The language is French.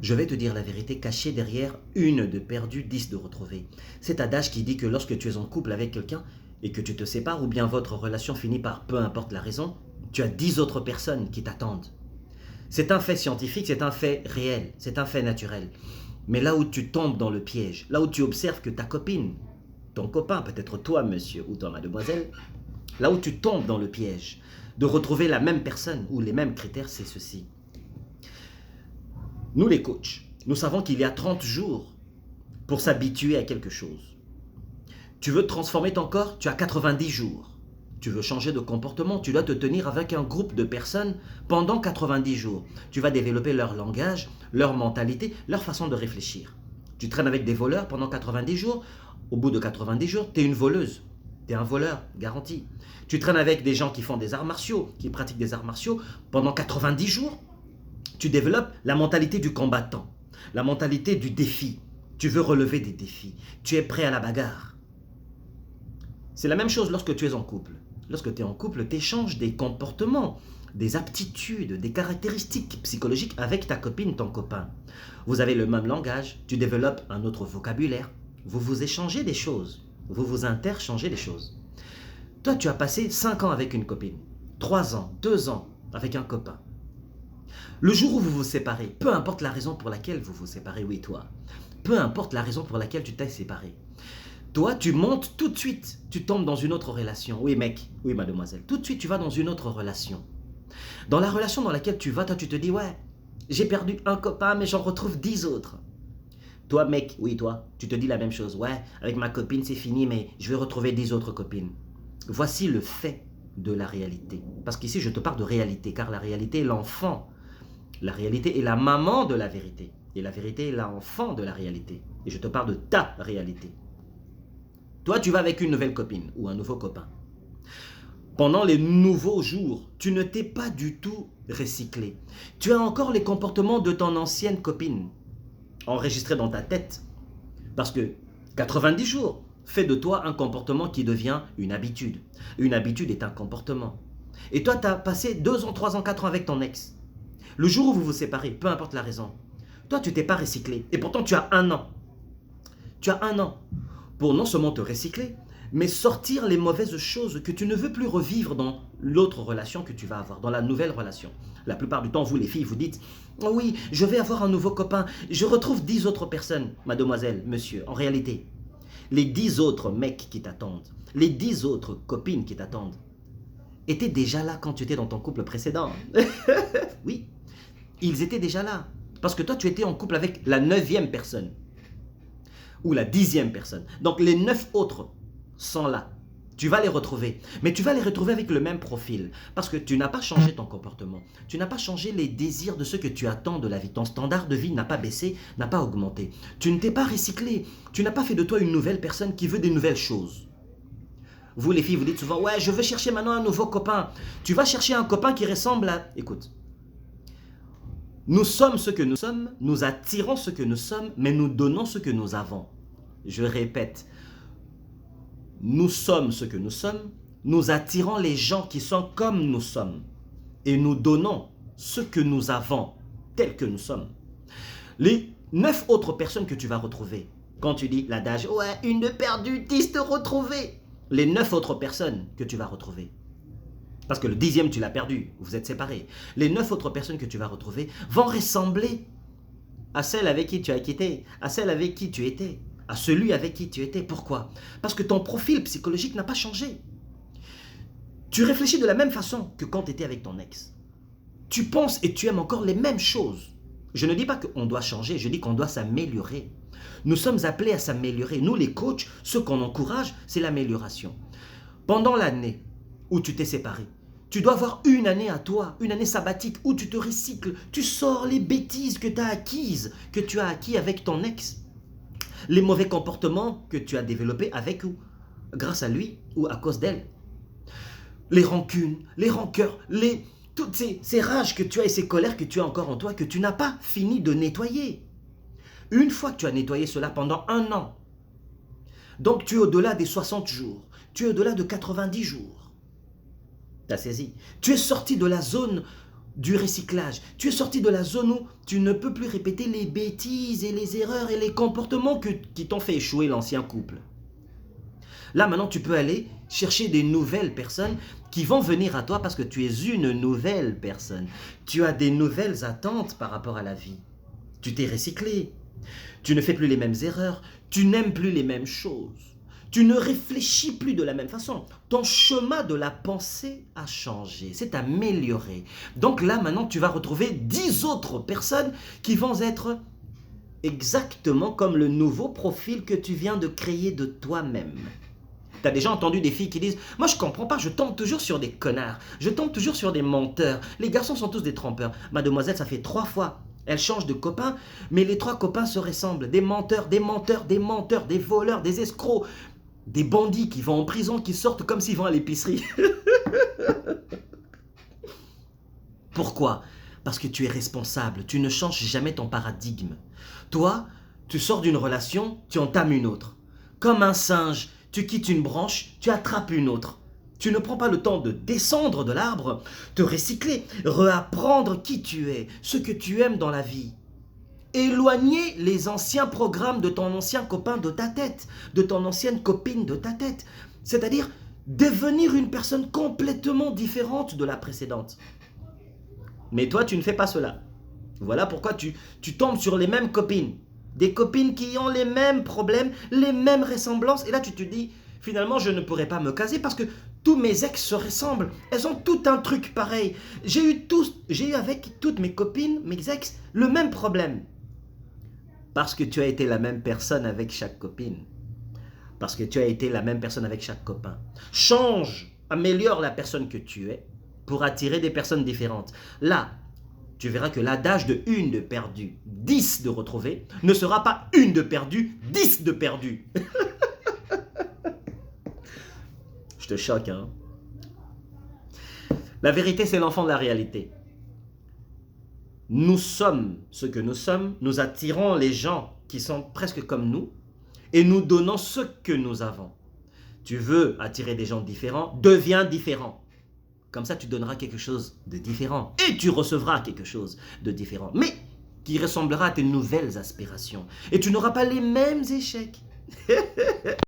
Je vais te dire la vérité, cachée derrière une de perdue, 10 de retrouvée. Cet adage qui dit que lorsque tu es en couple avec quelqu'un et que tu te sépares ou bien votre relation finit par peu importe la raison, tu as 10 autres personnes qui t'attendent. C'est un fait scientifique, c'est un fait réel, c'est un fait naturel. Mais là où tu tombes dans le piège, là où tu observes que ta copine, ton copain, peut-être toi monsieur ou toi mademoiselle, là où tu tombes dans le piège de retrouver la même personne ou les mêmes critères, c'est ceci. Nous les coachs, nous savons qu'il y a 30 jours pour s'habituer à quelque chose. Tu veux transformer ton corps, tu as 90 jours. Tu veux changer de comportement, tu dois te tenir avec un groupe de personnes pendant 90 jours. Tu vas développer leur langage, leur mentalité, leur façon de réfléchir. Tu traînes avec des voleurs pendant 90 jours, au bout de 90 jours, tu es une voleuse. Tu es un voleur, garanti. Tu traînes avec des gens qui font des arts martiaux, qui pratiquent des arts martiaux pendant 90 jours. Tu développes la mentalité du combattant, la mentalité du défi. Tu veux relever des défis. Tu es prêt à la bagarre. C'est la même chose lorsque tu es en couple. Lorsque tu es en couple, tu échanges des comportements, des aptitudes, des caractéristiques psychologiques avec ta copine, ton copain. Vous avez le même langage, tu développes un autre vocabulaire. Vous vous échangez des choses. Vous vous interchangez des choses. Toi, tu as passé 5 ans avec une copine, 3 ans, 2 ans avec un copain. Le jour où vous vous séparez, peu importe la raison pour laquelle vous vous séparez, oui toi, peu importe la raison pour laquelle tu t'es séparé, toi tu montes tout de suite, tu tombes dans une autre relation, oui mec, oui mademoiselle, tout de suite tu vas dans une autre relation. Dans la relation dans laquelle tu vas, toi tu te dis ouais, j'ai perdu un copain mais j'en retrouve 10 autres. Toi mec, oui toi, tu te dis la même chose, ouais, avec ma copine c'est fini mais je vais retrouver 10 autres copines. Voici le fait de la réalité, parce qu'ici je te parle de réalité, car la réalité est l'enfant. La réalité est la maman de la vérité. Et la vérité est l'enfant de la réalité. Et je te parle de ta réalité. Toi, tu vas avec une nouvelle copine ou un nouveau copain. Pendant les nouveaux jours, tu ne t'es pas du tout recyclé. Tu as encore les comportements de ton ancienne copine enregistrés dans ta tête. Parce que 90 jours fait de toi un comportement qui devient une habitude. Une habitude est un comportement. Et toi, tu as passé 2 ans, 3 ans, 4 ans avec ton ex. Le jour où vous vous séparez, peu importe la raison, toi tu t'es pas recyclé et pourtant tu as 1 an. Tu as 1 an pour non seulement te recycler, mais sortir les mauvaises choses que tu ne veux plus revivre dans l'autre relation que tu vas avoir, dans la nouvelle relation. La plupart du temps, vous les filles, vous dites « Oh oui, je vais avoir un nouveau copain, je retrouve 10 autres personnes. » Mademoiselle, monsieur, en réalité, les 10 autres mecs qui t'attendent, les 10 autres copines qui t'attendent, étaient déjà là quand tu étais dans ton couple précédent. Oui. Ils étaient déjà là. Parce que toi, tu étais en couple avec la 9e personne. Ou la 10e personne. Donc, les 9 autres sont là. Tu vas les retrouver. Mais tu vas les retrouver avec le même profil. Parce que tu n'as pas changé ton comportement. Tu n'as pas changé les désirs de ce que tu attends de la vie. Ton standard de vie n'a pas baissé, n'a pas augmenté. Tu ne t'es pas recyclé. Tu n'as pas fait de toi une nouvelle personne qui veut des nouvelles choses. Vous, les filles, vous dites souvent « Ouais, je veux chercher maintenant un nouveau copain. » Tu vas chercher un copain qui ressemble à... Écoute. Nous sommes ce que nous sommes, nous attirons ce que nous sommes, mais nous donnons ce que nous avons. Je répète, nous sommes ce que nous sommes, nous attirons les gens qui sont comme nous sommes et nous donnons ce que nous avons, tel que nous sommes. Les 9 autres personnes que tu vas retrouver, quand tu dis l'adage « Ouais, une de perdue, 10 de retrouvée », les 9 autres personnes que tu vas retrouver, parce que le 10e, tu l'as perdu, vous êtes séparés. Les 9 autres personnes que tu vas retrouver vont ressembler à celle avec qui tu as quitté, à celle avec qui tu étais, à celui avec qui tu étais. Pourquoi? Parce que ton profil psychologique n'a pas changé. Tu réfléchis de la même façon que quand tu étais avec ton ex. Tu penses et tu aimes encore les mêmes choses. Je ne dis pas qu'on doit changer, je dis qu'on doit s'améliorer. Nous sommes appelés à s'améliorer. Nous, les coachs, ce qu'on encourage, c'est l'amélioration. Pendant l'année où tu t'es séparé, tu dois avoir une année à toi, une année sabbatique où tu te recycles, tu sors les bêtises que tu as acquises, que tu as acquis avec ton ex. Les mauvais comportements que tu as développés avec ou grâce à lui ou à cause d'elle. Les rancunes, les rancœurs, toutes ces rages que tu as et ces colères que tu as encore en toi que tu n'as pas fini de nettoyer. Une fois que tu as nettoyé cela pendant 1 an, donc tu es au-delà des 60 jours, tu es au-delà de 90 jours. Tu as saisi. Tu es sorti de la zone du recyclage. Tu es sorti de la zone où tu ne peux plus répéter les bêtises et les erreurs et les comportements qui t'ont fait échouer l'ancien couple. Là, maintenant, tu peux aller chercher des nouvelles personnes qui vont venir à toi parce que tu es une nouvelle personne. Tu as des nouvelles attentes par rapport à la vie. Tu t'es recyclé. Tu ne fais plus les mêmes erreurs. Tu n'aimes plus les mêmes choses. Tu ne réfléchis plus de la même façon. Ton chemin de la pensée a changé, s'est amélioré. Donc là, maintenant, tu vas retrouver 10 autres personnes qui vont être exactement comme le nouveau profil que tu viens de créer de toi-même. Tu as déjà entendu des filles qui disent « Moi, je comprends pas, je tombe toujours sur des connards. Je tombe toujours sur des menteurs. Les garçons sont tous des trompeurs. Mademoiselle, ça fait 3 fois. Elle change de copain, mais les 3 copains se ressemblent. Des menteurs, des menteurs, des menteurs, des voleurs, des escrocs. Des bandits qui vont en prison, qui sortent comme s'ils vont à l'épicerie. » Pourquoi? Parce que tu es responsable. Tu ne changes jamais ton paradigme. Toi, tu sors d'une relation, tu entames une autre. Comme un singe, tu quittes une branche, tu attrapes une autre. Tu ne prends pas le temps de descendre de l'arbre, te recycler, réapprendre qui tu es, ce que tu aimes dans la vie. Éloigner les anciens programmes de ton ancien copain de ta tête, de ton ancienne copine de ta tête. C'est-à-dire devenir une personne complètement différente de la précédente. Mais toi, tu ne fais pas cela. Voilà pourquoi tu tombes sur les mêmes copines. Des copines qui ont les mêmes problèmes, les mêmes ressemblances. Et là, tu te dis, finalement, je ne pourrais pas me caser parce que tous mes ex se ressemblent. Elles ont tout un truc pareil. J'ai eu avec toutes mes copines, mes ex, le même problème. Parce que tu as été la même personne avec chaque copine. Parce que tu as été la même personne avec chaque copain. Change, améliore la personne que tu es pour attirer des personnes différentes. Là, tu verras que l'adage de 1 de perdu, 10 de retrouvé, ne sera pas 1 de perdu, 10 de perdu. Je te choque, hein? La vérité, c'est l'enfant de la réalité. Nous sommes ce que nous sommes, nous attirons les gens qui sont presque comme nous et nous donnons ce que nous avons. Tu veux attirer des gens différents, deviens différent. Comme ça, tu donneras quelque chose de différent et tu recevras quelque chose de différent, mais qui ressemblera à tes nouvelles aspirations. Et tu n'auras pas les mêmes échecs.